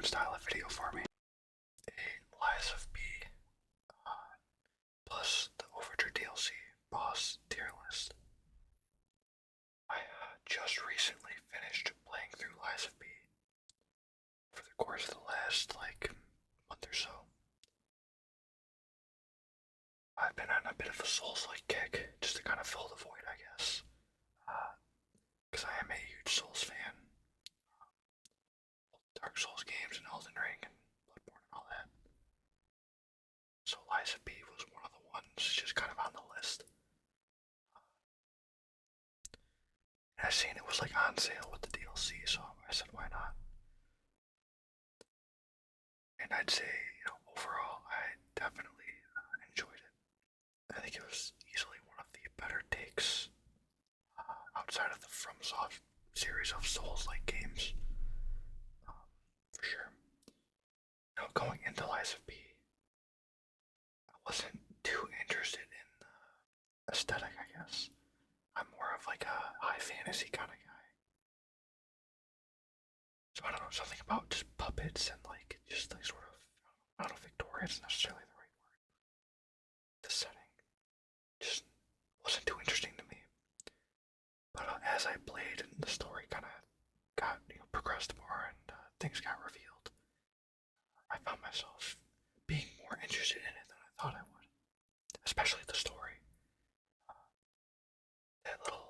different style of video for me. A Lies of P plus the Overture DLC boss tier list. I just recently finished playing through Lies of P for the course of the last month or so. I've been on a bit of a Souls-like kick just to kind of fill the void, I guess. Because I am a huge Souls fan. Dark Souls games and Elden Ring and Bloodborne and all that. So Lies of P was one of the ones just kind of on the list. And I seen it was like on sale with the DLC, so I said why not. And I'd say, overall I definitely enjoyed it. I think it was easily one of the better takes outside of the FromSoft series of Souls-like games. For sure. Going into Lies of P, I wasn't too interested in the aesthetic, I guess. I'm more of like a high fantasy kind of guy. So I don't know, something about just puppets and just sort of, I don't know if Victorian is necessarily the right word. The setting just wasn't too interesting to me. But as I played and the story kind of got, progressed more and things got revealed, I found myself being more interested in it than I thought I would. Especially the story. That little,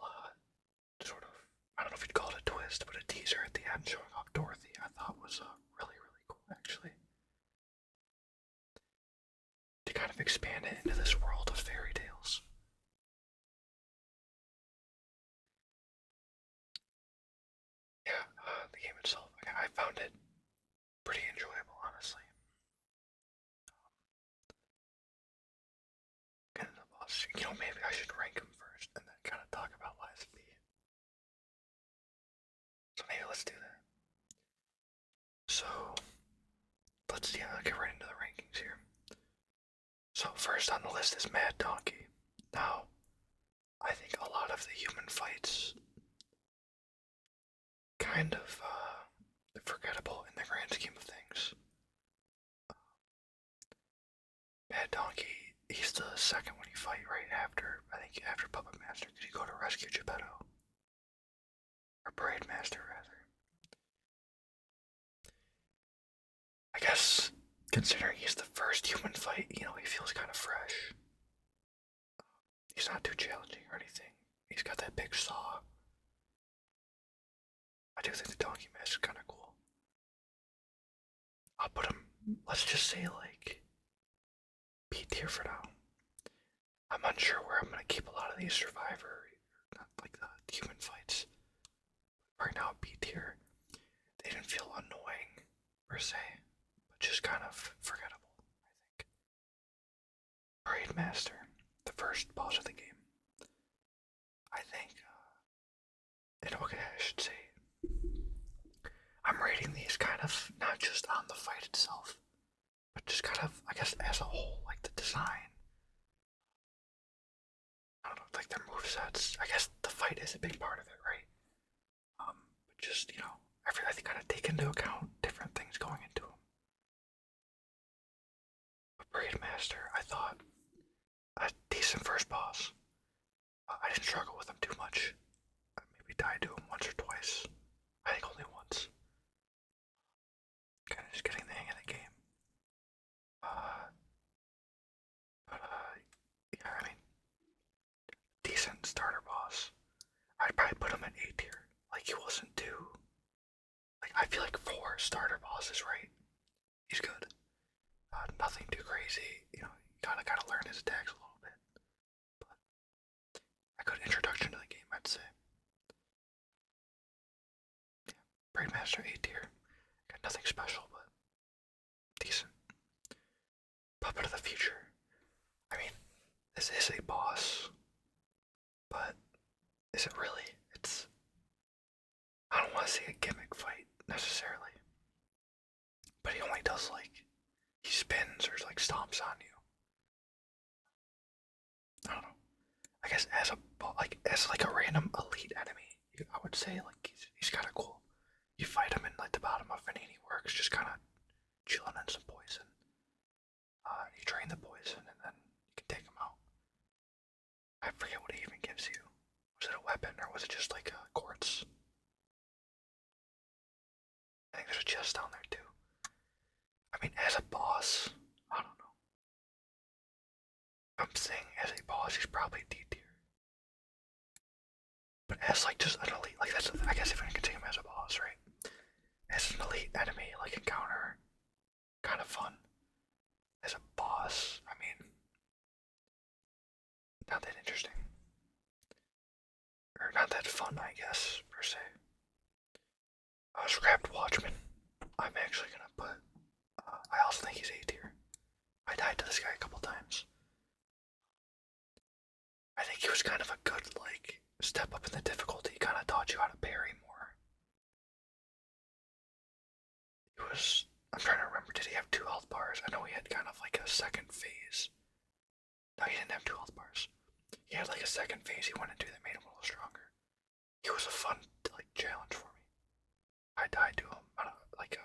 sort of, I don't know if you'd call it a twist, but a teaser at the end showing off Dorothy, I thought was really, really cool, actually. To kind of expand it into this world of fairy tales. Yeah, the game itself, I found it pretty enjoyable, honestly. Getting the boss, maybe I should rank them first and then kind of talk about Lies of P. So maybe let's do that. So, let's get right into the rankings here. So first on the list is Mad Donkey. Now, I think a lot of the human fights kind of forgettable in the grand scheme of things. Mad Donkey, he's the second one you fight right after, I think after Puppet Master, because you go to rescue Geppetto. Or Braid Master, rather. I guess, considering he's the first human fight, he feels kind of fresh. He's not too challenging or anything. He's got that big saw. I do think the Donkey Mask is kind of cool. I'll put him, let's just say B tier for now. I'm unsure where I'm gonna keep a lot of these Survivor, not like the human fights. Right now, B tier. They didn't feel annoying, per se, but just kind of forgettable, I think. Braid Master, the first boss of the game. I think, okay, I should say, I'm rating these kind of not just on the fight itself, but just kind of, I guess, as a whole, like the design. I don't know, like their movesets. I guess the fight is a big part of it, right? But just, everything kind of take into account different things going into them. But Braid Master, I thought, a decent first boss. I didn't struggle with him too much. I maybe died to him once or twice. I think only once. Kind of just getting the hang of the game. But yeah, I mean, decent starter boss. I'd probably put him at A tier. Like, he wasn't too. I feel like 4 starter bosses, right? He's good. Nothing too crazy. You gotta learn his attacks a little bit. But a good introduction to the game, I'd say. Yeah, Brainmaster A tier. Got nothing special, but decent. Puppet of the Future. I mean, this is a boss, but is it really? I don't want to say a gimmick fight necessarily, but he only does he spins or stomps on you. I don't know. I guess as a random elite enemy, I would say he's kind of cool. You fight him in the bottom of Vanini Works, just kind of chilling in some poison. You drain the poison and then you can take them out. I forget what it even gives you. Was it a weapon or was it just like a quartz? I think there's a chest down there too. I mean, as a boss, I don't know. I'm saying as a boss, he's probably D tier. But as like just an elite, like that's, I guess if I can take him as a boss, right? As an elite enemy, like encounter, kind of fun. As a boss, I mean, not that interesting. Or not that fun, I guess, per se. Scrapped Watchman. I'm actually gonna put, I also think he's A tier. I died to this guy a couple times. I think he was kind of a good, like, step up in the difficulty, kind of taught you how to parry more. He was, I'm trying to remember, did he have 2 health bars? I know he had kind of like a second phase. No, he didn't have 2 health bars. He had like a second phase he went into that made him a little stronger. He was a fun, like, challenge for me. I died to him, like,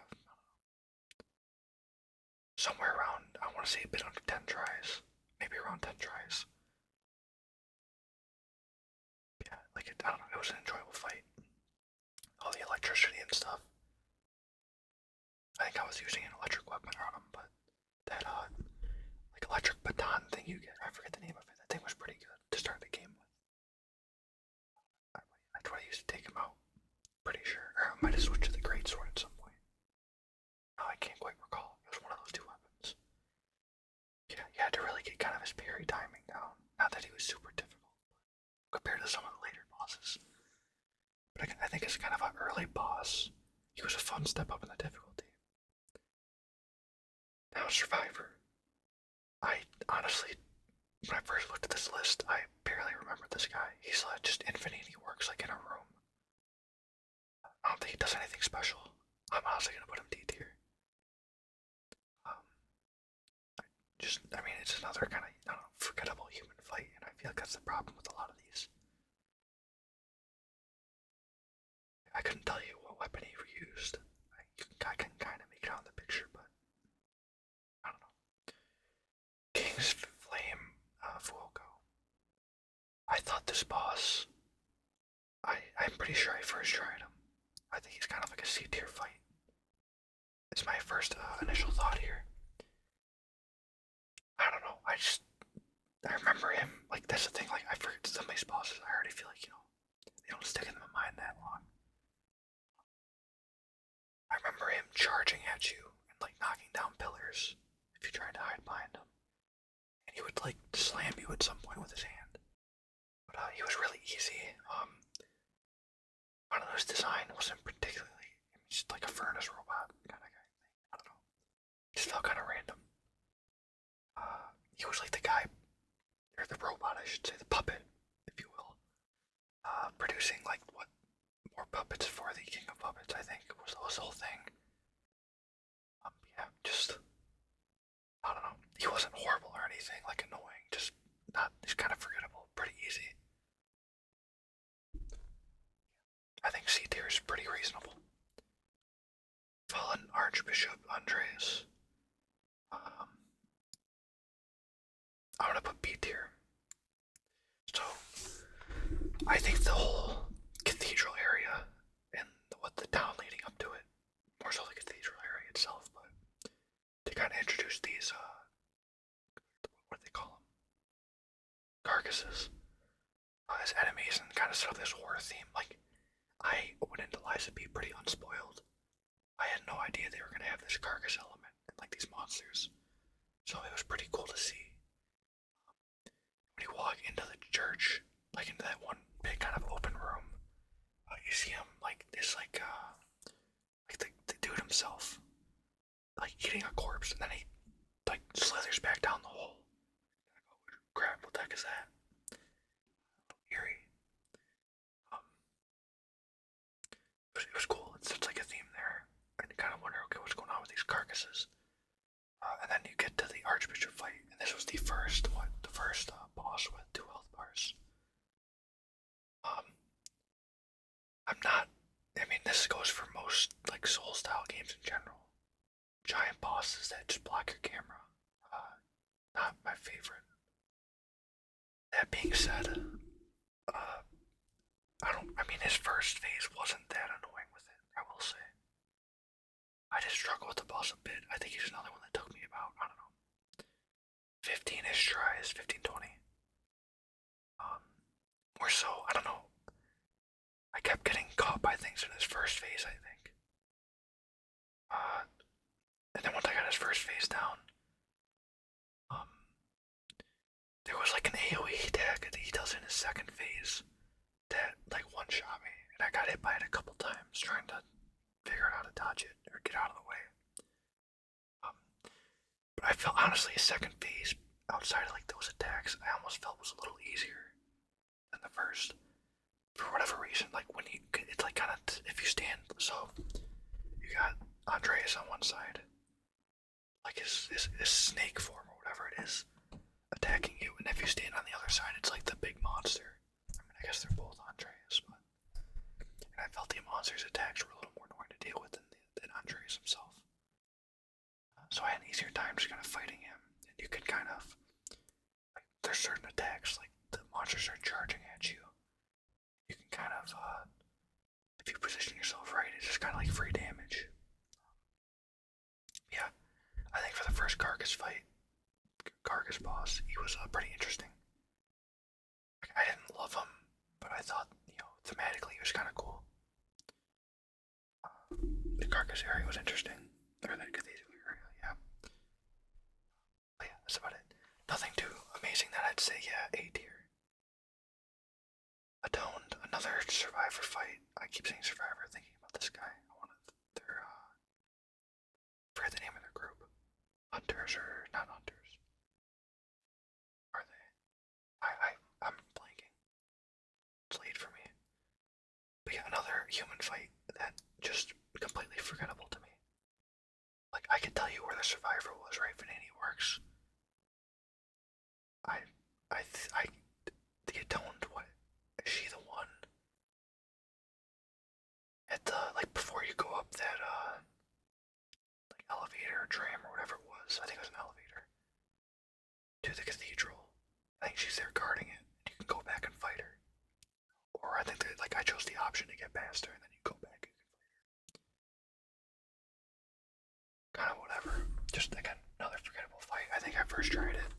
somewhere around, I want to say a bit under 10 tries. Maybe around 10 tries. Yeah, like, I don't know, it was an enjoyable fight. All the electricity and stuff. I think I was using an electric weapon on him, but that, like, electric baton thing you get, I forget the name of it, that thing was pretty good to start the game with. That's what I used to take him out. Pretty sure. Or I might have switched to the greatsword at some point. No, I can't quite recall. It was one of those 2 weapons. Yeah, you had to really get kind of his parry timing down. Not that he was super difficult compared to some of the later bosses. But I think as kind of an early boss, he was a fun step up in the difficulty. Now Survivor. I honestly, when I first looked at this list, I barely remembered this guy. He's just infinite. He works like in a room. I don't think he does anything special. I'm honestly gonna put him D tier. I mean, it's another kind of, I don't know, forgettable human fight, and I feel like that's the problem with a lot of these. I couldn't tell you what weapon he used. I can kind of make it out in the picture, but I don't know. King's Flame Fuoco. I thought this boss, I'm pretty sure I first tried him. I think he's kind of like a C tier fight. It's my first initial thought here. I don't know, I remember him, like, that's the thing, like, I forget some of these bosses, I already feel like, you know, they don't stick in my mind that long. I remember him charging at you and, like, knocking down pillars if you tried to hide behind him. And he would, like, slam you at some point with his hand. But he was really easy. One of those design wasn't particularly, just like a furnace robot kind of guy. I don't know. Just felt kind of random. He was like the guy, or the robot, I should say, the puppet, if you will, producing like what more puppets for the King of Puppets. I think was the whole thing. Yeah, just I don't know. He wasn't horrible or anything, like annoying. Just not. He's kind of forgettable. Pretty easy. I think C tier is pretty reasonable. Fallen Archbishop Andreas. I'm gonna put B tier. So, I think the whole cathedral area and what the town leading up to it, more so the cathedral area itself, but they kind of introduced these, what do they call them? Carcasses. As enemies and kind of set up this horror theme. Like, I went into Liza P pretty unspoiled. I had no idea they were gonna have this carcass element and like these monsters. So it was pretty cool to see. When you walk into the church, like into that one big kind of open room, you see him like this, like the dude himself, like eating a corpse, and then he like slithers back down the hole. Crap, what the heck is that? Eerie. It was cool. It's like a theme there, and you kind of wonder, okay, what's going on with these carcasses? And then you get to the Archbishop fight, and this was the first boss with 2 health bars. I'm not. I mean, this goes for most like soul style games in general. Giant bosses that just block your camera. Not my favorite. That being said, I mean, his first phase wasn't that annoying with it, I will say. I just struggle with the boss a bit. I think he's another one that took me about, I don't know, 15-ish tries, 15, 20. More so, I don't know. I kept getting caught by things in his first phase, I think. And then once I got his first phase down, um, there was like an AoE attack that he does in his second phase that like one-shot me, and I got hit by it a couple times trying to figure out how to dodge it or get out of the way. Um, but I felt honestly his second phase, outside of like those attacks, I almost felt was a little easier than the first. For whatever reason, like when you, it's like kind of, if you stand, so you got Andreas on one side, like his snake form or whatever it is, attacking you, and if you stand on the other side, it's like the big monster. I mean, I guess they're both Andreas, but and I felt the monster's attacks were a little more annoying to deal with than Andreas himself. So I had an easier time just kind of fighting him, and you could kind of, like, there's certain attacks, like the monsters are charging at you. You can kind of, if you position yourself right, it's just kind of like free damage. Yeah, I think for the first Carcass boss, he was pretty interesting. Like, I didn't love him, but I thought, thematically he was kind of cool. The Carcass area was interesting. Or the Cathedral area, yeah. But yeah, that's about it. Nothing too amazing that I'd say, yeah, A tier. Atoned, another Survivor fight. I keep saying Survivor, thinking about this guy. I want their, forget the name of their group. Hunters or not hunters? Are they? I'm blanking. It's late for me. But yeah, another human fight that just completely forgettable to me. Like, I can tell you where the Survivor was, right? Vanini works. The Atoned, what? Is she the one? At the, like, before you go up that, like, elevator or tram or whatever it was. I think it was an elevator. To the cathedral. I think she's there guarding it. And you can go back and fight her. Or I think that, like, I chose the option to get past her and then you go back and fight her. Kind of whatever. Just, again, another forgettable fight. I think I first tried it.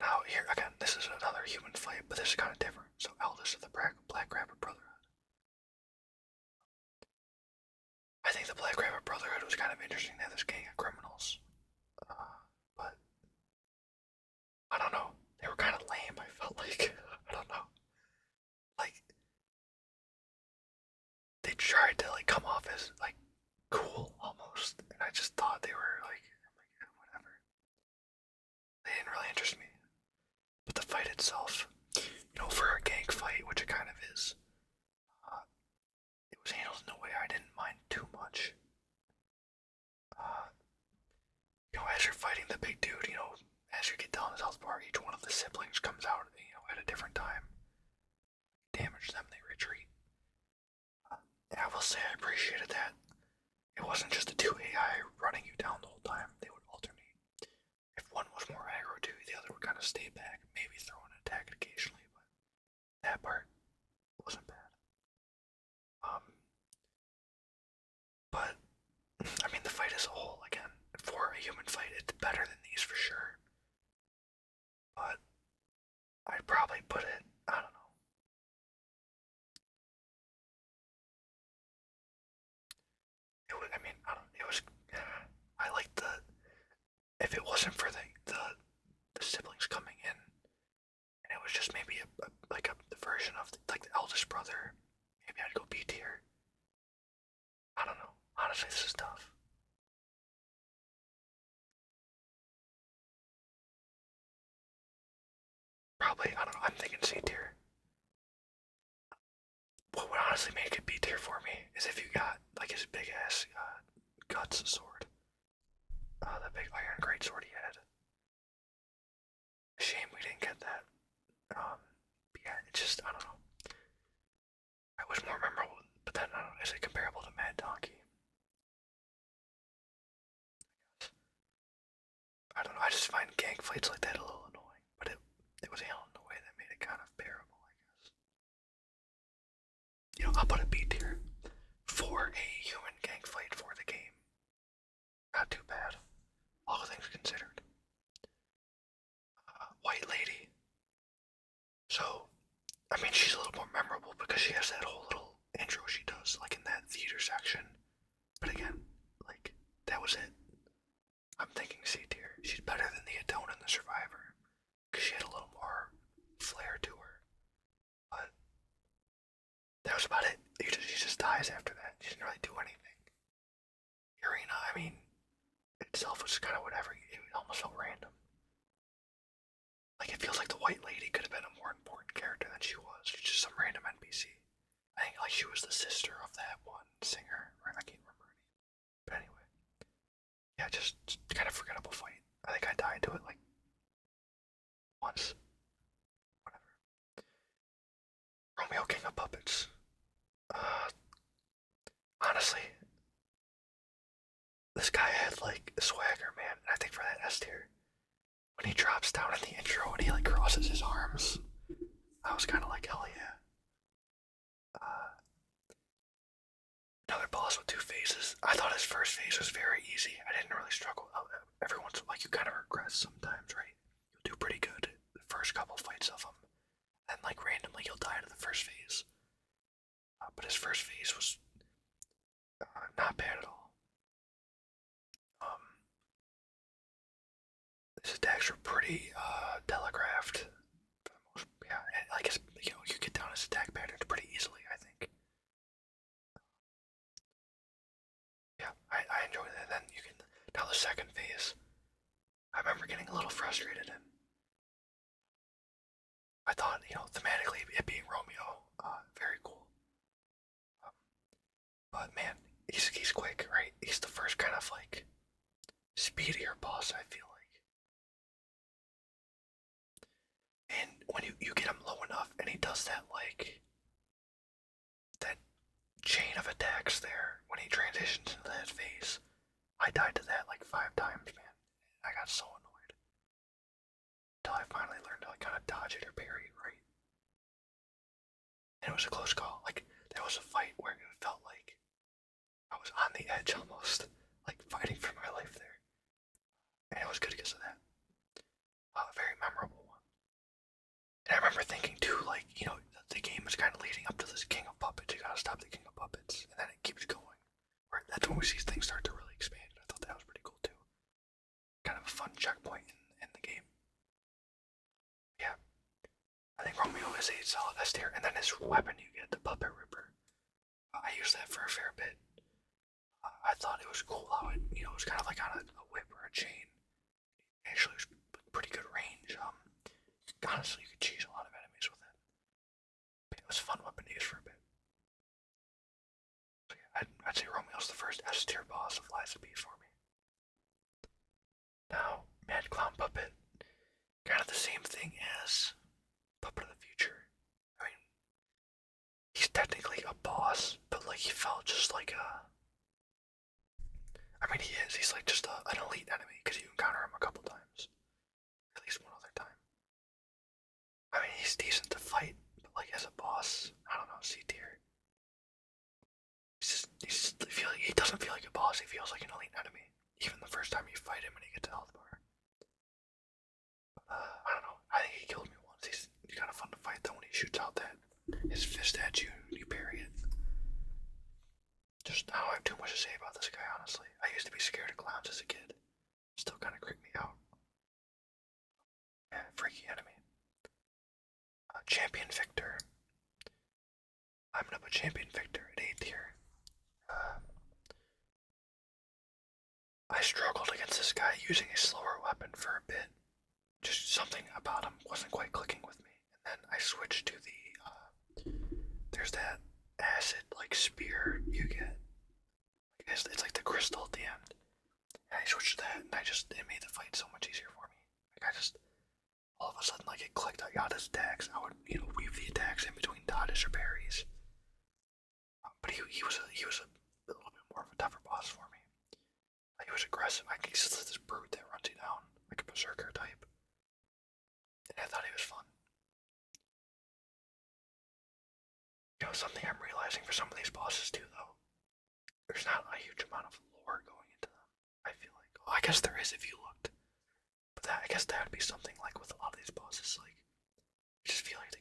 Now, here, again, this is another human fight, but this is kind of different. So, Eldest of the Black Rabbit Brotherhood. I think the Black Rabbit Brotherhood was kind of interesting. They had this gang of criminals. But, I don't know. They were kind of lame, I felt like. I don't know. Like, they tried to, like, come off as, like, cool, almost. And I just thought they were, like, whatever. They didn't really interest me. But the fight itself, for a gang fight, which it kind of is, it was handled in a way I didn't mind too much. As you're fighting the big dude, as you get down his health bar, each one of the siblings comes out, at a different time. Damage them, they retreat. And I will say I appreciated that. It wasn't just the two AI running you down the whole time. They would alternate. If one was more aggro to you, the other would kind of stay back, maybe throw an attack occasionally, but that part wasn't bad. But, I mean, the fight as a whole, again, for a human fight, it's better than these for sure. But, I'd probably put it, I don't know. It was, I like if it wasn't for the siblings coming in, and it was just maybe the version of, like, the eldest brother, maybe I'd go B tier. I don't know. Honestly, this is tough. Probably, I don't know, I'm thinking C tier. What would honestly make it B tier for me is if you got, like, his big ass guts sword. That big iron greatsword he had. Shame we didn't get that. B So, I mean, she's a little more memorable because she has that whole little intro she does, like in that theater section. But again, like, that was it. I'm thinking C tier. She's better than the Atone and the Survivor because she had a little more flair to her. But that was about it. She just dies after that. She didn't really do anything. Irina, I mean, itself was kind of whatever. It almost felt random. Like, it feels like the White Lady could have been a more important character than she was. She's just some random NPC. I think, like, she was the sister of that one singer, right? I can't remember her name. But anyway, yeah, just kind of forgettable fight. I think I died to it, like, once. Whatever. Romeo King of Puppets. Uh, honestly, this guy had, like, swagger, man. And I think for that S tier, when he drops down in the intro and he, like, crosses his arms, I was kind of like, hell yeah. Uh, Another boss with two phases. I thought his first phase was very easy. I didn't really struggle. Everyone's like, you kind of regress sometimes, right? You'll do pretty good the first couple fights of him, and like randomly you'll die to the first phase. But his first phase was not bad at all. His attacks were pretty telegraphed. Yeah, and like you get down his attack patterns pretty easily. I think. Yeah, I enjoyed that. Then you can now the second phase. I remember getting a little frustrated, and I thought, thematically it being Romeo, very cool. Um, but man, he's quick, right? He's the first kind of like speedier boss, I feel like. And when you get him low enough, and he does that like that chain of attacks there when he transitions into that phase, I died to that like 5 times, man. I got so annoyed until I finally learned to like kind of dodge it or parry it right. And it was a close call. Like that was a fight where it felt like I was on the edge almost, like fighting for my life there. And it was good because of that. A very memorable one. And I remember thinking too, like, the game is kind of leading up to this King of Puppets. You gotta stop the King of Puppets. And then it keeps going. Right? That's when we see things start to really expand. I thought that was pretty cool too. Kind of a fun checkpoint in the game. Yeah. I think Romeo is a solid S tier. And then his weapon you get, the Puppet Ripper. I used that for a fair bit. I thought it was cool how it was kind of like on a whip or a chain. Actually, it was pretty good range. Honestly, you could cheese a lot of enemies with it. But it was a fun weapon to use for a bit. So yeah, I'd say Romeo's the first S tier boss of Lies of P for me. Now, Mad Clown Puppet, kind of the same thing as Puppet of the Future. I mean, he's technically a boss, but like he felt just like a. I mean, he is. He's like just an elite enemy because you encounter him a couple times, at least one other time. I mean, he's decent to fight, but like as a boss, I don't know, C tier. He doesn't feel like a boss. He feels like an elite enemy. Even the first time you fight him and he gets a health bar. I don't know. I think he killed me once. He's kind of fun to fight though when he shoots out that his fist at you and you parry it. Just I don't have too much to say about this guy, honestly. I used to be scared of clowns as a kid. Still kind of creep me out. Yeah, freaky enemy. Champion Victor. I'm gonna put Champion Victor at 8th here. I struggled against this guy using a slower weapon for a bit. Just something about him wasn't quite clicking with me. And then I switched to there's that acid like spear you get. It's like the crystal at the end. And I switched to that and it made the fight so much easier for me. Like all of a sudden like it clicked, I got his attacks. I would, weave the attacks in between dodges or parries. But he was a little bit more of a tougher boss for me. Like, he was aggressive. He's just this brute that runs you down, like a berserker type. And I thought he was fun. Something I'm realizing for some of these bosses too, though. There's not a huge amount of lore going into them. I feel like. Well, I guess there is if you looked. But I guess that would be something like with a lot of these bosses. Like, I just feel like they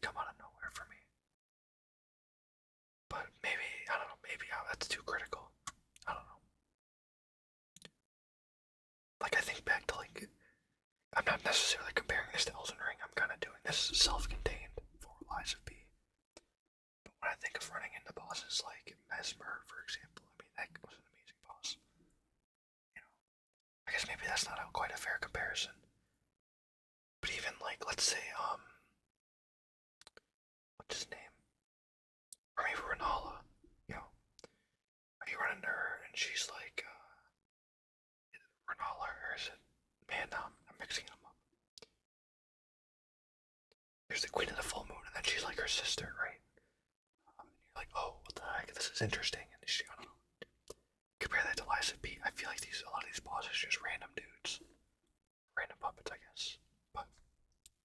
to think of running into bosses like Mesmer, for example. I mean, that was an amazing boss. You know, I guess maybe that's not quite a fair comparison. But even like, let's say, what's his name? Or maybe Renala. You know, you run into her and she's like, Renala, or is it? Man, no, I'm mixing them up. There's the Queen of the Full Moon, and then she's like her sister, right? And you're like, oh, what the heck? This is interesting. And she, I don't know. Compare that to Lies of P. I feel like a lot of these bosses are just random dudes, random puppets, I guess. But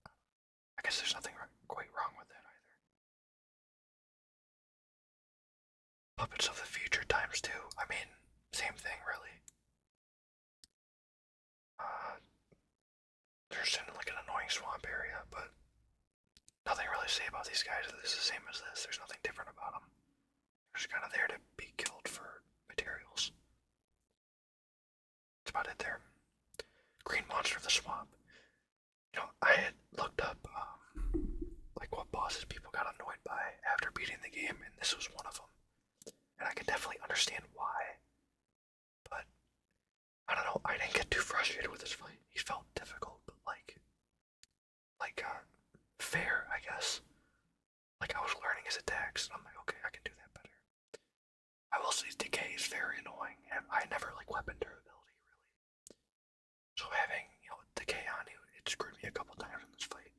I guess there's nothing quite wrong with that either. Puppets of the Future times 2. I mean, same thing, really. They're just in like an annoying swamp area, but nothing really to say about these guys. This is the same as this. There's nothing different about them. They're just kind of there to be killed for materials. That's about it there. Green Monster of the Swamp. You know, I had looked up like what bosses people got annoyed by after beating the game, and this was one of them. And I can definitely understand why. But I don't know. I didn't get too frustrated with this fight. He felt difficult, but like fair, I guess. Like I was learning his attacks, and I'm like, okay, I can do that better. I will say Decay is very annoying, and I never like weapon durability really. So having, Decay on you, it screwed me a couple times in this fight.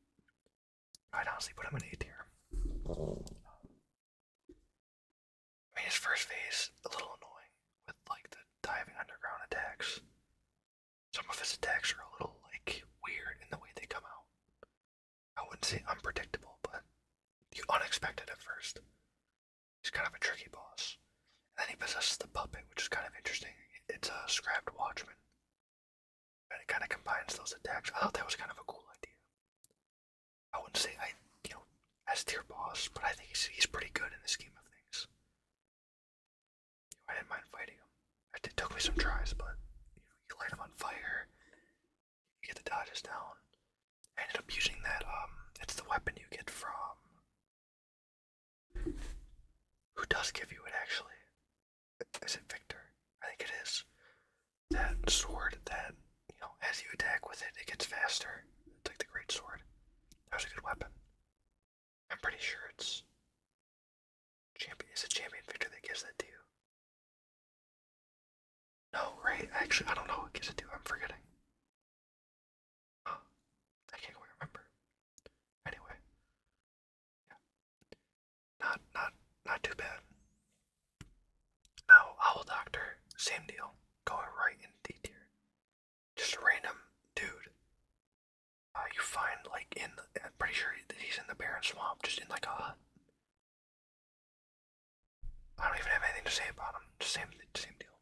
I'd honestly put him in A tier. I mean, his first phase, a little annoying with like the diving underground attacks. Some of his attacks are a little like weird in the way they come out. I wouldn't say unpredictable, but unexpected at first. He's kind of a tricky boss. And then he possesses the puppet, which is kind of interesting. It's a scrapped watchman. And it kind of combines those attacks. I thought that was kind of a cool idea. I wouldn't say S tier boss, but I think he's pretty good in the scheme of things. I didn't mind fighting him. It took me some tries, but you light him on fire, you get the dodges down. I ended up using that, it's the weapon you get from... Who does give you it, actually? Is it Victor? I think it is. That sword that, as you attack with it, it gets faster. It's like the great sword. That was a good weapon. I'm pretty sure it's... Is it Champion Victor that gives that to you? No, right? Actually, I don't know who gives it to. I'm forgetting. I can't quite remember. Anyway, yeah, not too bad. Now, Owl Doctor, same deal. Going right in D tier. Just a random dude. You find like I'm pretty sure that he's in the barren swamp, just in like a hut. I don't even have anything to say about him. Just same deal.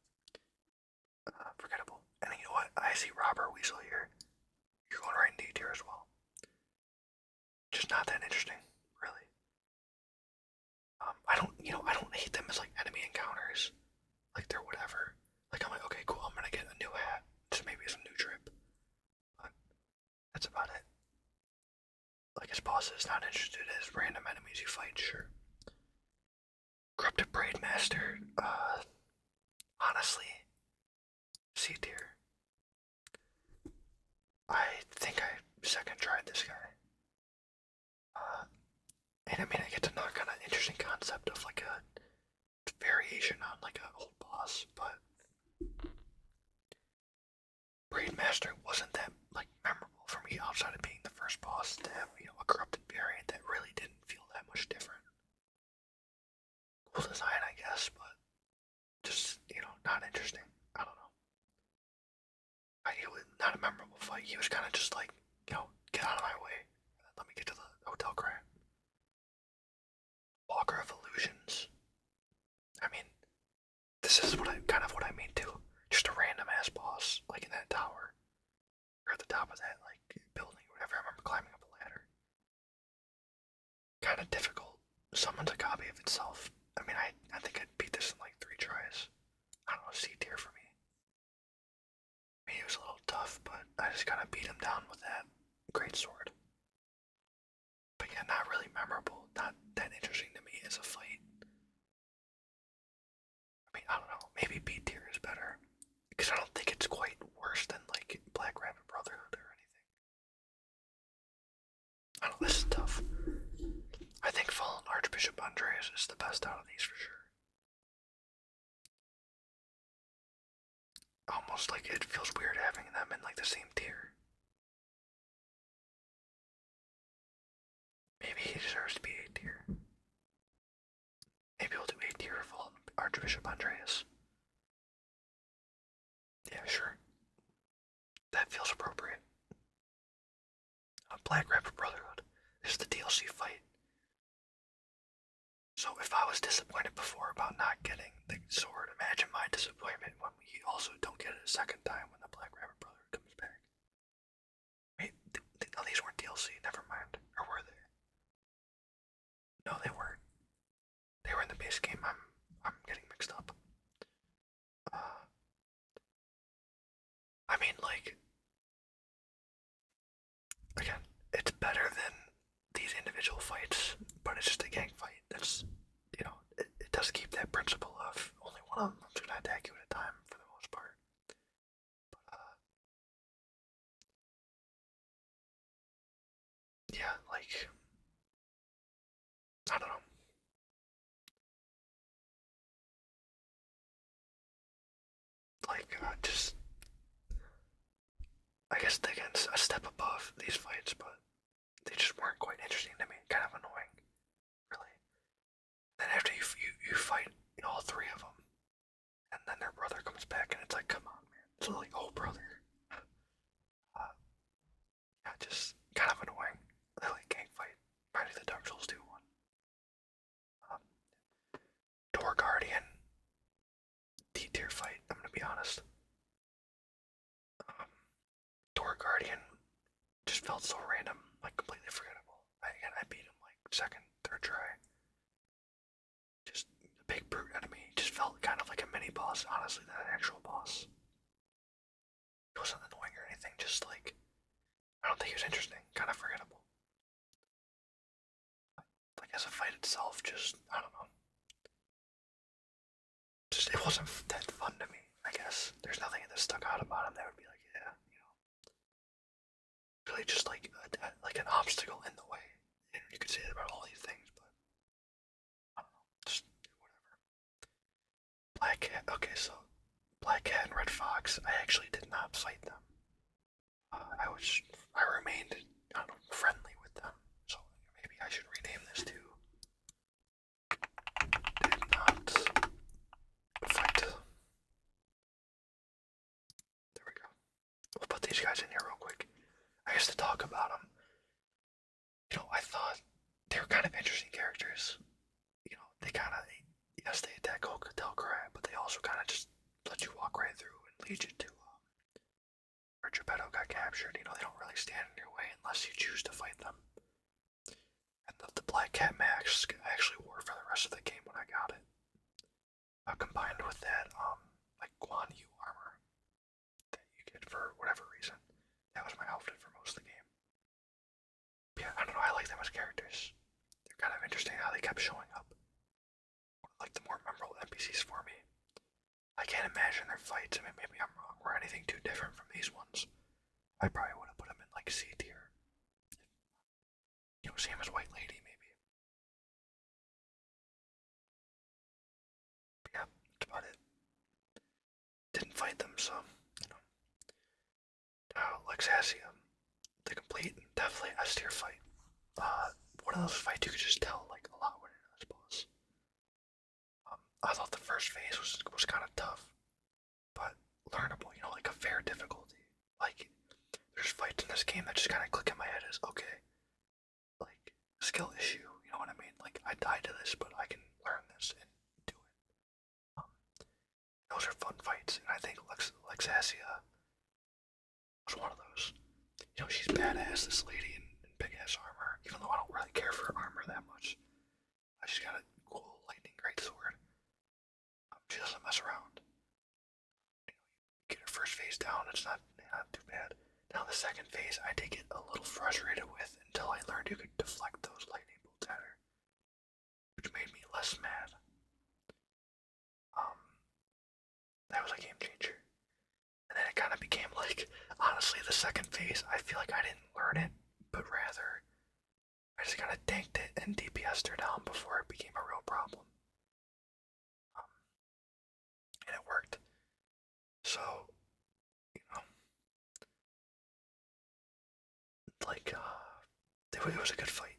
Forgettable. And you know what? I see Robber Weasel here. You're going right in D tier as well. Just not that interesting, really. I don't hate them as like enemy encounters. Like they're whatever. Like I'm like, okay, cool, I'm gonna get a new hat. Just maybe some new drip. But that's about it. Like his boss is not interested as random enemies you fight, sure. Corrupted Braid Master, honestly, C tier. I think I second tried this guy. And I mean, I get to know kind of interesting concept of like a variation on like an old boss, but Braid Master wasn't that like memorable for me outside of being the first boss to have, a corrupted variant that really didn't feel that much different. Cool design, I guess, but just, not interesting. I don't know. It was not a memorable fight. He was kind of just like, get out of my way. Let me get to the hotel crap. Walker of Illusions. I mean, this is what I mean too. Just a random ass boss, like in that tower. Or at the top of that, like, building or whatever. I remember climbing up a ladder. Kind of difficult. Summons a copy of itself. I mean, I think I'd beat this in like 3 tries. I don't know, C tier for me. I mean, he was a little tough, but I just kind of beat him down with that great sword. But yeah, not really memorable. Not that interesting to me as a fight. he deserves to be A tier. Maybe we'll do A tier for Archbishop Andreas. Yeah, sure. That feels appropriate. Black Rabbit Brotherhood. This is the DLC fight. So if I was disappointed before about not getting the sword, imagine my disappointment when we also don't get it a second time when the Black Rabbit Brotherhood comes back. Wait, no, these weren't DLC. Never mind. Or were they? No, they weren't. They were in the base game. I'm getting mixed up. Uh, I mean, like, again, it's better than these individual fights, but it's just a gang fight. That's, it does keep that principle of only one of them's gonna attack you at a time for the most part. But, yeah, like, I don't know. Like, just, I guess they get a step above these fights, but they just weren't quite interesting to me. Kind of annoying, really. Then after you fight all three of them, and then their brother comes back, and it's like, come on, man. It's like, oh, brother. Yeah, just kind of annoying. Like gang fight. Reminding the Dark Souls 2 one. Um, Door Guardian. D tier fight, I'm gonna be honest. Um, Door Guardian just felt so random, like completely forgettable. I beat him like second, third try. Just a big brute enemy. Just felt kind of like a mini boss, honestly, than an actual boss. He wasn't annoying or anything, just like, I don't think he was interesting. Kind of forgettable. Like, as a fight itself, just, I don't know. Just, it wasn't that fun to me, I guess. There's nothing that stuck out about him that would be like, yeah, really just like an obstacle in the way. And you could say that about all these things, but I don't know, just whatever. Black Cat, okay, so Black Cat and Red Fox, I actually did not fight them. I remained, I don't know, friendly with them. So maybe I should rename this to Did Not Fight. There we go. We'll put these guys in here real quick. I guess to talk about them. I thought they were kind of interesting characters. They kind of, yes, they attack Hotel Crab, but they also kind of just let you walk right through and lead you to where Geppetto got captured. They don't really stand in your way unless you choose to fight them. And the Black Cat mask I actually wore for the rest of the game when I got it. Combined with that, like Guan Yu armor that you get for whatever reason. That was my outfit for most of the game. Yeah, I don't know, I like them as characters. They're kind of interesting how they kept showing up. Like the more memorable NPCs for me. I can't imagine their fights. I mean, maybe I'm wrong. Or anything too different from these ones. I probably would have put them in like C tier. Same as White Lady, maybe. But yeah, that's about it. Didn't fight them, so Now, Lexasia, the complete, definitely S tier fight. One of those fights you could just tell like a lot when you're in this boss. I thought the first phase was kind of tough, but learnable. Like a fair difficulty. Like there's fights in this game that just kind of click in my head as okay, like skill issue. You know what I mean? Like I died to this, but I can learn this and do it. Um, those are fun fights, and I think Lexasia was one of those. She's badass, this lady in big ass armor. Even though I don't really care for armor that much, I just got a cool lightning greatsword. She doesn't mess around. Get her first phase down, it's not too bad. Now the second phase I did get a little frustrated with until I learned you could deflect those lightning bolts at her, which made me less mad. That was a game changer. And then it kind of became like, honestly, the second phase, I feel like I didn't learn it, but rather, I just kind of tanked it and DPS'd her down before it became a real problem. And it worked. So, you know, like, it was a good fight.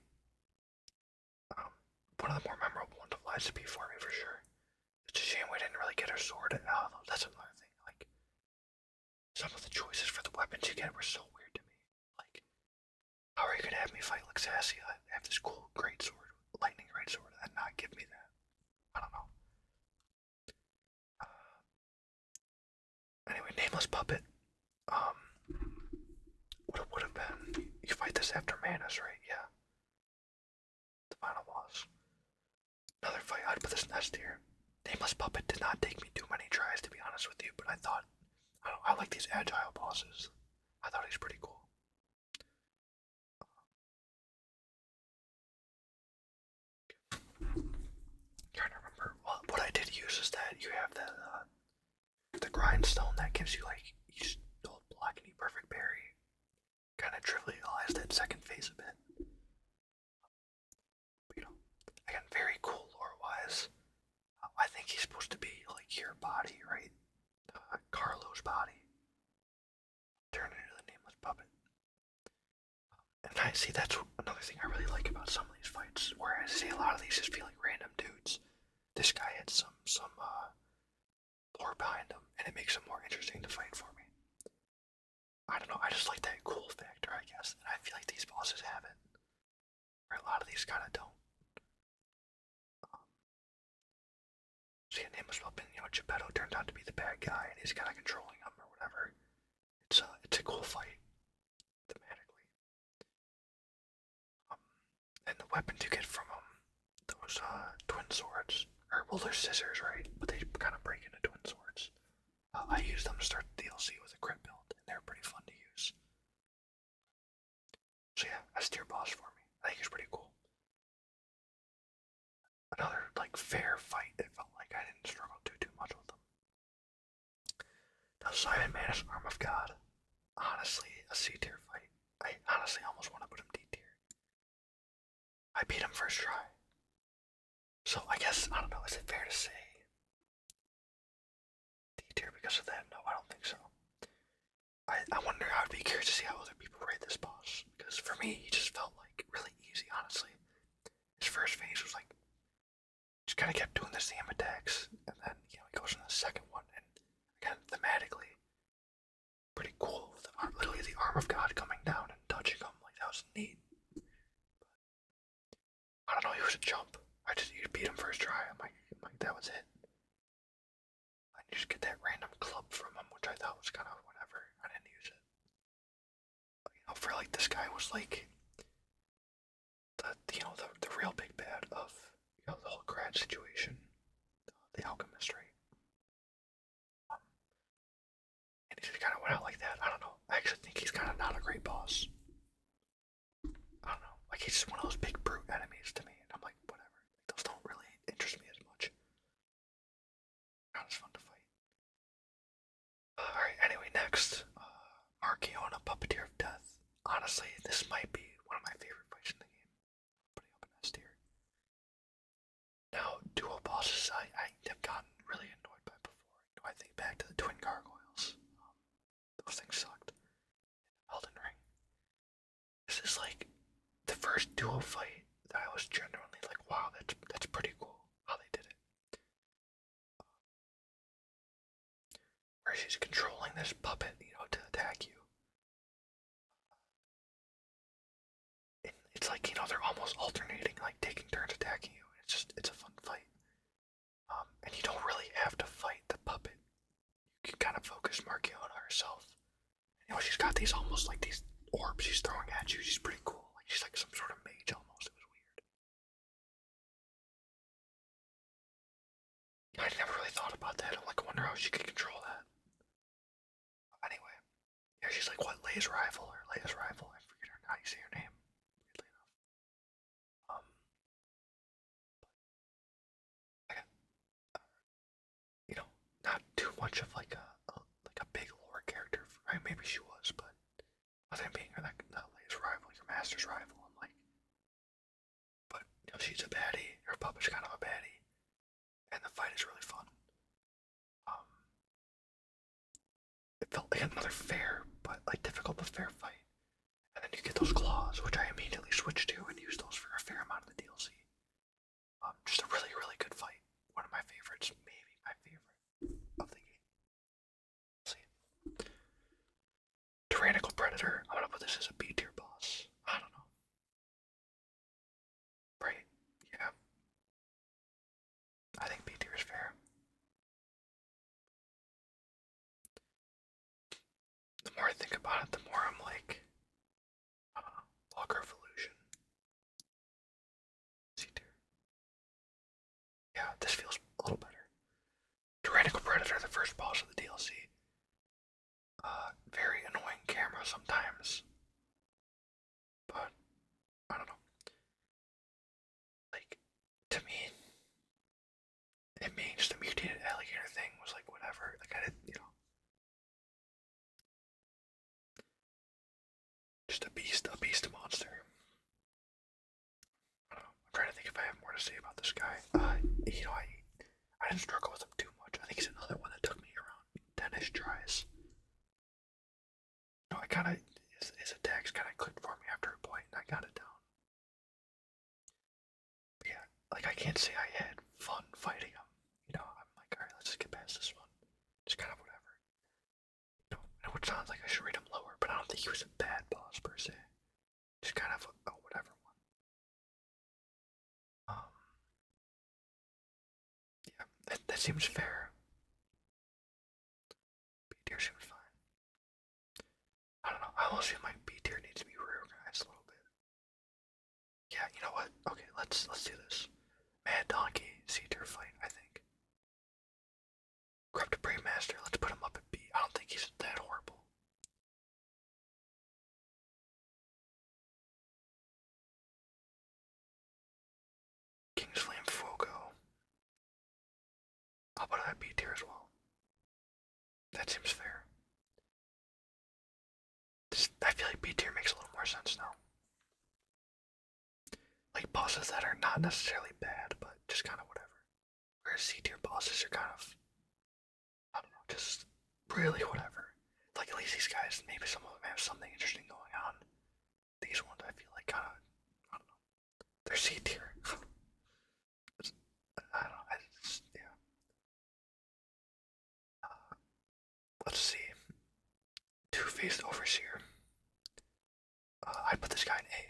one of the more memorable ones of Lies to Be for me for sure. It's a shame we didn't really get her sword. That's another thing. Like, some of the choices for the weapons you get were so weird to me. Like, how are you gonna have me fight Luxasia? I have this cool great sword, lightning great sword, and not give me that? I don't know. Anyway, Nameless Puppet. What it would have been. You fight this after Manus, right? Yeah. The final boss. Another fight. I'd put this next tier. Nameless Puppet did not take me too many tries, to be honest with you, but I thought, I like these agile bosses. I thought he's pretty cool. Trying to remember. Well, what I did use is that you have the grindstone that gives you like you just hold block and eat perfect berry. Kind of trivialized that second phase a bit. But, again, very cool lore-wise. I think he's supposed to be like your body, right? Carlo's body. Turn into the Nameless Puppet. And I see that's another thing I really like about some of these fights, where I see a lot of these just feel like random dudes. This guy had some lore behind him, and it makes him more interesting to fight for me. I don't know, I just like that cool factor, I guess, and I feel like these bosses have it, where a lot of these kind of don't. So yeah, Nameless Puppet, Geppetto turned out to be the bad guy, and he's kind of controlling him or whatever. It's a cool fight, thematically. And the weapons you get from them, those twin swords, or well, they're scissors, right? But they kind of break into twin swords. I used them to start the DLC with a crit build, and they're pretty fun to use. So yeah, S tier boss for me. I think he's pretty cool. Another like fair fight. It felt like I didn't struggle too much with them. Now Simon Manus, Arm of God. Honestly, a C tier fight. I honestly almost want to put him D tier. I beat him first try. So I guess, I don't know, is it fair to say D tier because of that? No, I don't think so. I wonder, I would be curious to see how other people rate this boss. Because for me, he just felt like really easy, honestly. His first phase was like, just kind of kept doing the same attacks. And then, he goes in the second one. And again, thematically, pretty cool. With literally the Arm of God coming down and touching him. Like, that was neat. I don't know, he was a jump. You beat him first try. I'm like, that was it. And you just get that random club from him, which I thought was kind of whatever. I didn't use it. But, for like this guy was like the real big bad of the whole grad situation, the alchemist, right? And he just kind of went out like that. I don't know. I actually think he's kind of not a great boss. I don't know. Like, he's just one of those big brute enemies to me, and I'm like, whatever. Those don't really interest me as much. Not as fun to fight. Alright, anyway, next. Marchiona, Puppeteer of Death. Honestly, this might be one of my favorite fights in the game. Putting up an S tier. Now, dual bosses I have gotten really annoyed by before. I think back to the twin gargoyles. Those things sucked. Elden Ring. This is like the first duo fight that I was genuinely like, wow, that's pretty cool how they did it. Where she's controlling this puppet, to attack you. It's like, they're almost alternating, like taking turns attacking you. It's a fun fight. And you don't really have to fight the puppet. You can kind of focus Marchiona herself. She's got these almost like these orbs she's throwing at you. She's pretty cool. Like, she's like some sort of mage almost. It was weird. I never really thought about that. I'm like, I wonder how she could control that. Anyway, she's like, what, Leia's rival or Leia's rival? I forget how you say her name. Weirdly enough. Not too much of like a big lore character. Right? Maybe she was, but other than being like Leia's rival, your master's rival, I'm like, but she's a baddie. Her puppet's kind of a baddie, and the fight is really fun. It felt like another fair, but like difficult but fair fight. And then you get those claws, which I immediately switched to and used those for a fair amount of the DLC. Just a really, really good fight. One of my favorites, maybe my favorite of the game. Let's see. Tyrannical Predator. I'm gonna put this as a B tier boss. I don't know. Right? Yeah. I think B tier is fair. The more I think about it, the more I'm like, Log Revolution. C tier. Yeah, this feels a little better. Tyrannical Predator, the first boss of the DLC. Very annoying camera sometimes. But, I don't know. Like, to me, it means the mutated alligator thing was like whatever. Like, I didn't, just a beast monster. I don't know. I'm trying to think if I have more to say about this guy. I didn't struggle with him too much. I think he's another one that took me around 10-ish tries. I kind of, his attacks kind of clicked for me after a point, and I got it down. But yeah, like, I can't say I had fun fighting him. I'm like, alright, let's just get past this one. Just kind of whatever. And it sounds like I should rate him lower, but I don't think he was a bad boss per se. Just kind of a whatever one. Yeah, that seems fair. B tier seems fine. I don't know. I almost feel like B tier needs to be reorganized a little bit. Yeah, you know what? Okay, let's do this. Mad Donkey, C tier fight, I think. Corrupt Brave Master, let's put him up at B. I don't think he's that horrible. King's Flame Fogo. I'll put him at B tier as well. That seems fair. I feel like B tier makes a little more sense now. Like bosses that are not necessarily bad, but just kind of whatever. Whereas C tier bosses are kind of, I don't know, just really whatever. Like at least these guys, maybe some of them have something interesting going on. These ones I feel like kind of, I don't know, they're C tier. I don't know, yeah. Let's see. Two-Faced Overseer. I put this guy in A.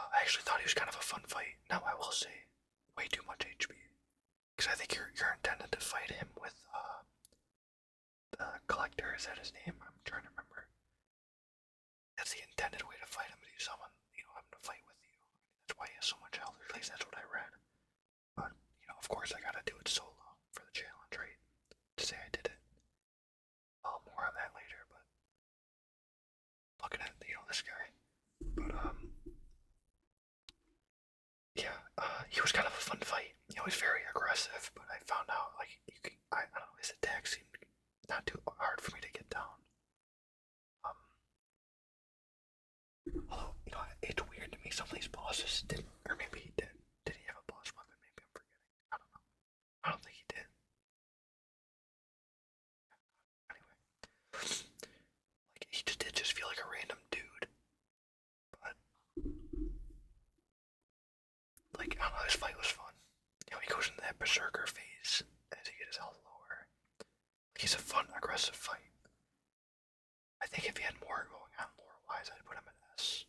I actually thought he was kind of a fun fight. Now I will say, way too much HP. Because I think you're intended to fight him with the collector. Is that his name? I'm trying to remember. That's the intended way to fight him. To summon, him to fight with you. That's why he has so much health. Or at least that's what I read. But of course I gotta do it solo for the challenge, right? To say I did it. More on that later. But looking at this guy. But yeah, he was kind of a fun fight. He's very aggressive, but I found out like I don't know, his attack seemed not too hard for me to get down. Although it's weird to me some of these bosses didn't, or maybe he did. Did he have a boss weapon? Maybe I'm forgetting. I don't know. I don't think he did. Anyway, like he did just feel like a random dude, but like I don't know, this fight was fun. He goes into that berserker phase as he gets his health lower. Like, he's a fun, aggressive fight. I think if he had more going on lore-wise, I'd put him at S.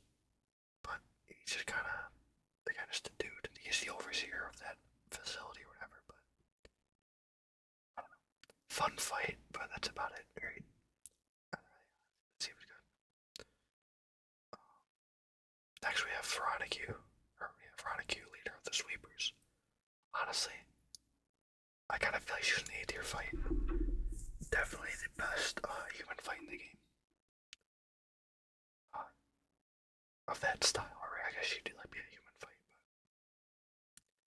But he's just kind of just a dude. He's the overseer of that facility or whatever. But I don't know. Fun fight, but that's about it. Right? It seems good. Next we have Veronica, leader of the sweepers. Honestly, I kind of feel like she's an A tier fight. Definitely the best human fight in the game. Of that style, or I guess she did like be a human fight,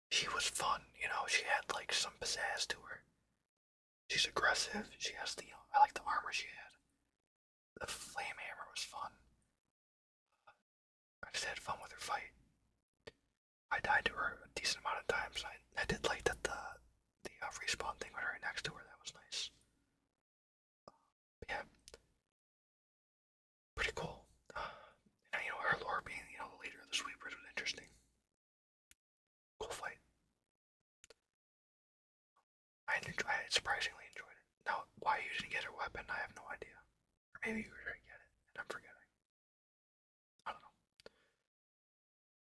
but she was fun. She had like some pizzazz to her. She's aggressive. She has I like the armor she had. The flame hammer was fun. I just had fun with her fight. I died to her a decent amount of times. I did like that the respawn thing went right next to her. That was nice. But yeah, pretty cool. And her lore being the leader of the sweepers was interesting. Cool fight. surprisingly enjoyed it. Now, why you didn't get a weapon, I have no idea. Or maybe you were trying to get it, and I'm forgetting. I don't know.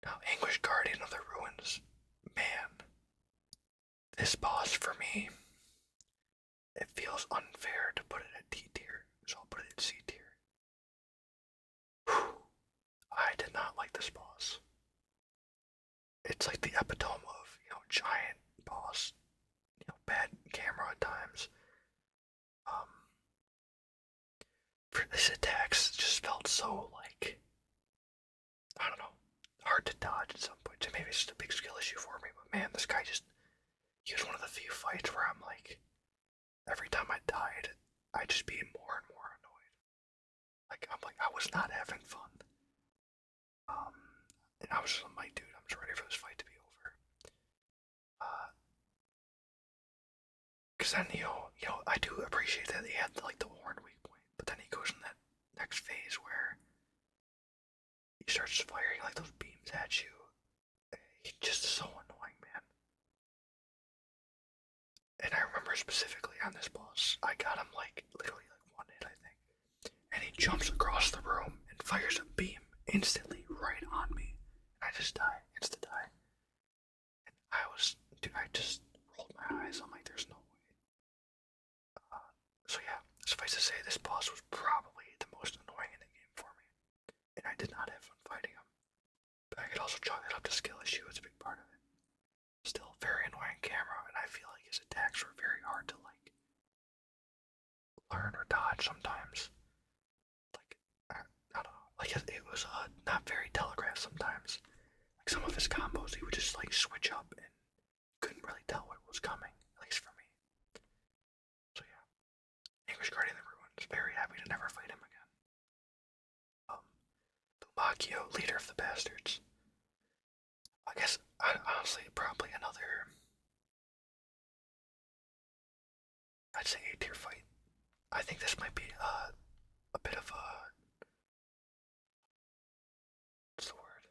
Now, English Guardian of the Ruins. Man, this boss for me, it feels unfair to put it at D tier, so I'll put it at C tier. Whew. I did not like this boss. It's like the epitome of, giant boss, bad camera at times. For this attacks just felt so like, I don't know, hard to dodge at some point. So maybe it's just a big skill issue for me, but man, this guy just, he was one of the few fights where I'm like, every time I died, I'd just be more and more annoyed. Like, I was not having fun. And I was just like, dude, I'm just ready for this fight to be over. Because then, I do appreciate that he had, like, the horn weak point, but then he goes in that next phase where he starts firing, like, those beams at you. He's just so annoying, man. And I remember specifically on this boss, I got him, like, literally, like, one hit, I think. And he jumps across the room and fires a beam instantly right on me. And I just die, insta die. And I just rolled my eyes. I'm like, there's no way. So yeah, suffice to say, this boss was probably the most annoying in the game for me. And I did not have fun fighting him. But I could also chalk that up to skill issue, it's a big part of it. Still very annoying camera, and I feel like his attacks were very hard to, like, learn or dodge sometimes. Like, I don't know, like, it was not very telegraphed sometimes. Like, some of his combos, he would just, like, switch up and couldn't really tell what was coming, at least for me. So yeah, English Guardian of the Ruins, very happy to never fight him again. Lumacchio, Leader of the Bastards. I guess, honestly, probably another, I'd say A tier fight. I think this might be a bit of a, what's the word?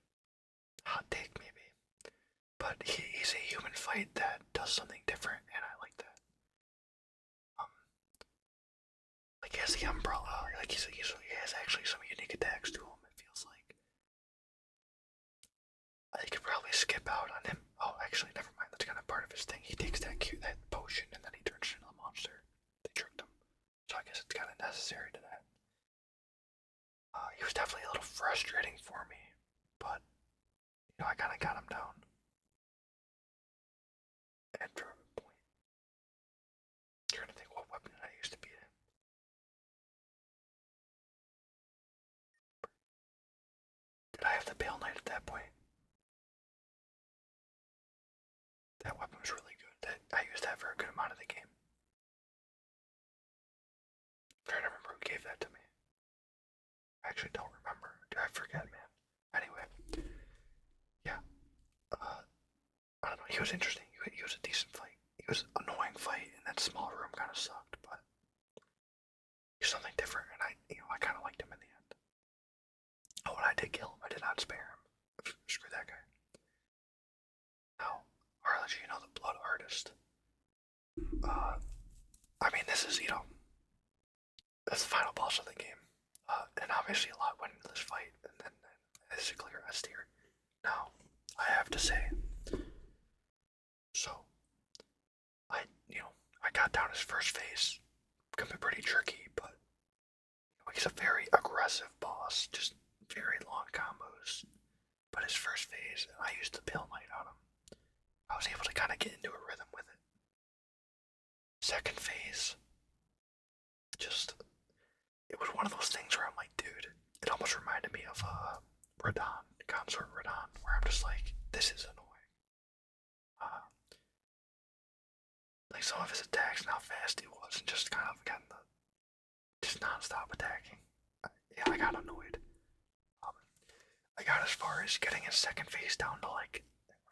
Hot take, maybe. But he's a human fight that does something different, and I like that. Like, he has the umbrella, like, he has actually some unique attacks to him, it feels like. I could probably skip out on him. Oh, actually, never mind, that's kind of part of his thing. He takes that potion, and then he turns into a monster. They tricked him. So I guess it's kind of necessary to that. He was definitely a little frustrating for me, but, I kind of got him down. After a point. I'm trying to think what weapon I used to beat him. Did I have the Pale Knight at that point? That weapon was really good. I used that for a good amount of the game. I'm trying to remember who gave that to me. I actually don't remember. I forget, man. Anyway. Yeah. I don't know. He was interesting. He was a decent fight. He was an annoying fight, and that small room kind of sucked, but he was something different, and I kind of liked him in the end. Oh, and I did kill him. I did not spare him. Screw that guy. Now, I'll let you know the Blood Artist. I mean, this is, that's the final boss of the game. And obviously a lot went into this fight, and then it's a clear S tier. Now, I have to say, so, I got down his first phase. It can be pretty tricky, but he's a very aggressive boss, just very long combos. But his first phase, I used the Pale Knight on him. I was able to kind of get into a rhythm with it. Second phase, it was one of those things where I'm like, dude, it almost reminded me of Radon, Consort Radon, where I'm just like, this is annoying. Like, some of his attacks and how fast he was, and just kind of getting just non-stop attacking. I got annoyed. I got as far as getting his second phase down to, like,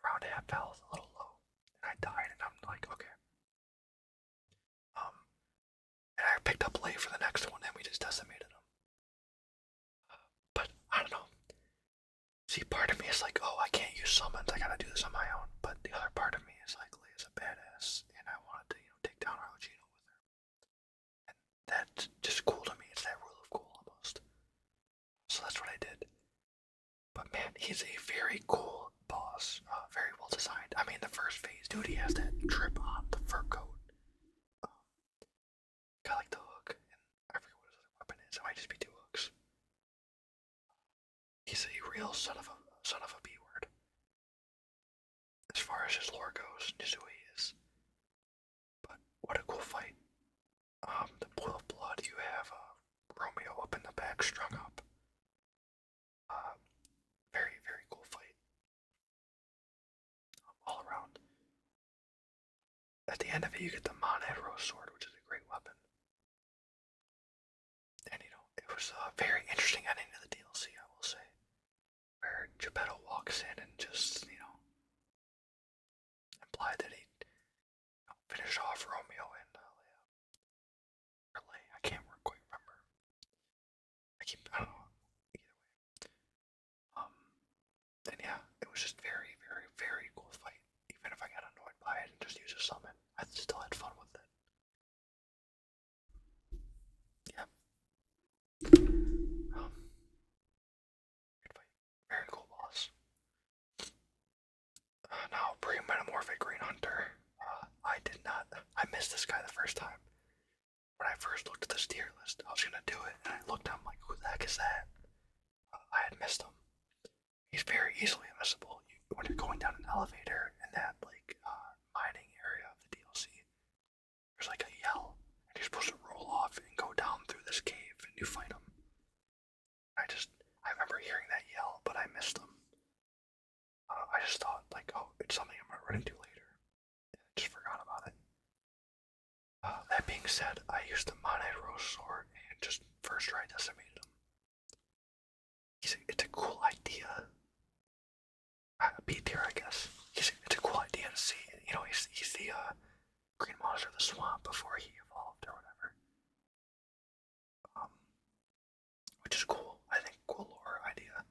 around half health, a little low, and I died, and I'm like, okay. And I picked up late for the next one, and we just decimated him. But, I don't know. See, part of me is like, oh, I can't use summons, I gotta do this on my own. But the other part of me is like, Leia's a badass, and I wanted to, take down ROG that's just cool to me. It's that rule of cool almost. So that's what I did. But man, he's a very cool boss. Very well designed. I mean, the first phase, dude, he has that drip on the fur coat. Got like the hook, and I forget what his other weapon is. It might just be two hooks. He's a real son of a B word. As far as his lore goes, just who he is. But what a cool fight. The pool of blood, you have Romeo up in the back, strung up. Very, very cool fight. All around. At the end of it, you get the Monet Rose Sword, which is a great weapon. And it was a very interesting ending to the DLC, I will say. Where Geppetto walks in and just, implied that he'd finish off Romeo and Leia. Or Leia, I can't quite remember. I don't know. Either way. And yeah, it was just very, very, very cool fight. Even if I got annoyed by it and just used a summon, I still had fun with it. Yeah. Good fight. Very cool boss. Now, pre-metamorphic Green Hunter. I missed this guy the first time. When I first looked at this tier list, I was gonna do it, and I looked, I'm like, who the heck is that? I had missed him. He's very easily missable. When you're going down an elevator in that, mining area of the DLC, there's like a yell, and you're supposed to roll off and go down through this cave, and you fight him. I remember hearing that yell, but I missed him. I just thought, oh, it's something I'm gonna run into later. And I just forgot about it. That being said, I used the Monet Rose Sword and just first try decimated him. It's a cool idea. B tier, I guess. It's a cool idea to see. He's the green monster of the swamp before he evolved or whatever. Which is cool. I think cool lore idea.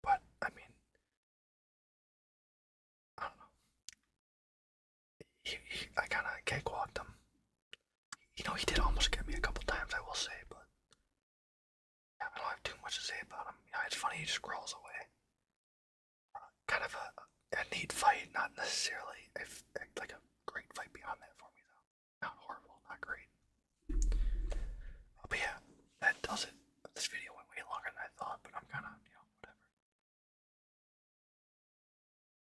But I mean, I don't know. I kind of cakewalked him. He did almost get me a couple times, I will say, but yeah, I don't have too much to say about him. It's funny, he just crawls away. Kind of a neat fight, not necessarily like a great fight beyond that for me, though. Not horrible, not great. But yeah, that does it. This video went way longer than I thought, but I'm kind of, whatever.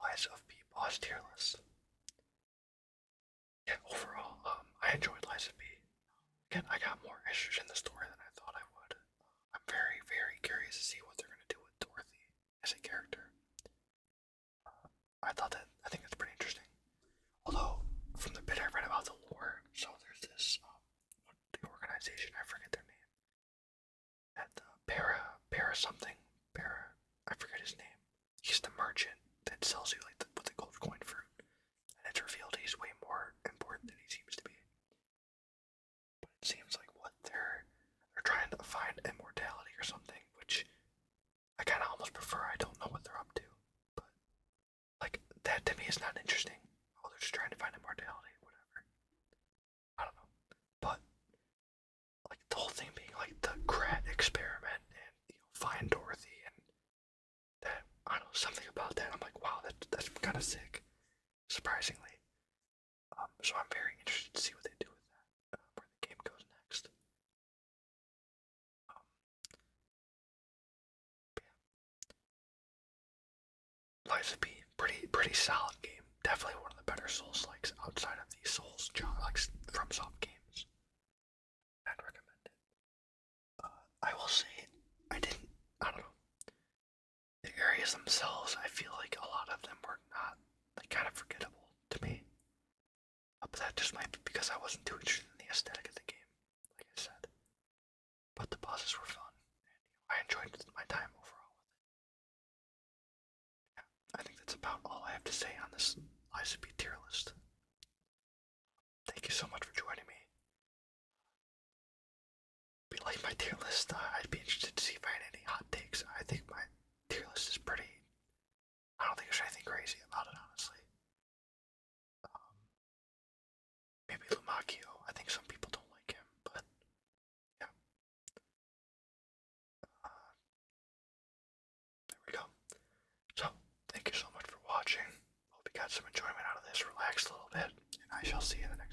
Lies of P boss tier list. Yeah, overall, I enjoyed Lies of P. Again, I got more issues in the story than I thought I would. I'm very, very curious to see what they're going to do with Dorothy as a character. I think that's pretty interesting. Although, from the bit I read about the lore, so there's this, the organization, I forget their name. At the Para something, I forget his name. He's the merchant that sells you, what they call coin fruit. And it's revealed he's way more important than he seems to be. But it seems like they're trying to find immortality or something, which I kind of almost prefer. I don't know what they're up to, but that to me is not interesting. Oh, they're just trying to find immortality, whatever. I don't know, but the whole thing being the Krat experiment and find Dorothy and that, I don't know, something about that. I'm like, wow, that's kind of sick, surprisingly. So I'm very interested to see what they do with that, where the game goes next. Lies of P, pretty solid game. Definitely one of the better Souls likes outside of the Souls from soft games. I'd recommend it. I will say I don't know. The areas themselves, I feel like a lot of them were not kind of forgettable to me. But that just might be because I wasn't too interested in the aesthetic of the game, like I said. But the bosses were fun, and I enjoyed my time overall with it. Yeah, I think that's about all I have to say on this Lies of P tier list. Thank you so much for joining me. If you like my tier list, I'd be interested to see if I had any hot takes. I think my tier list is pretty. I don't think there's anything crazy about it, honestly. Maybe Lumacchio. I think some people don't like him, but got some enjoyment out of this, relaxed a little bit, and I shall see you in the next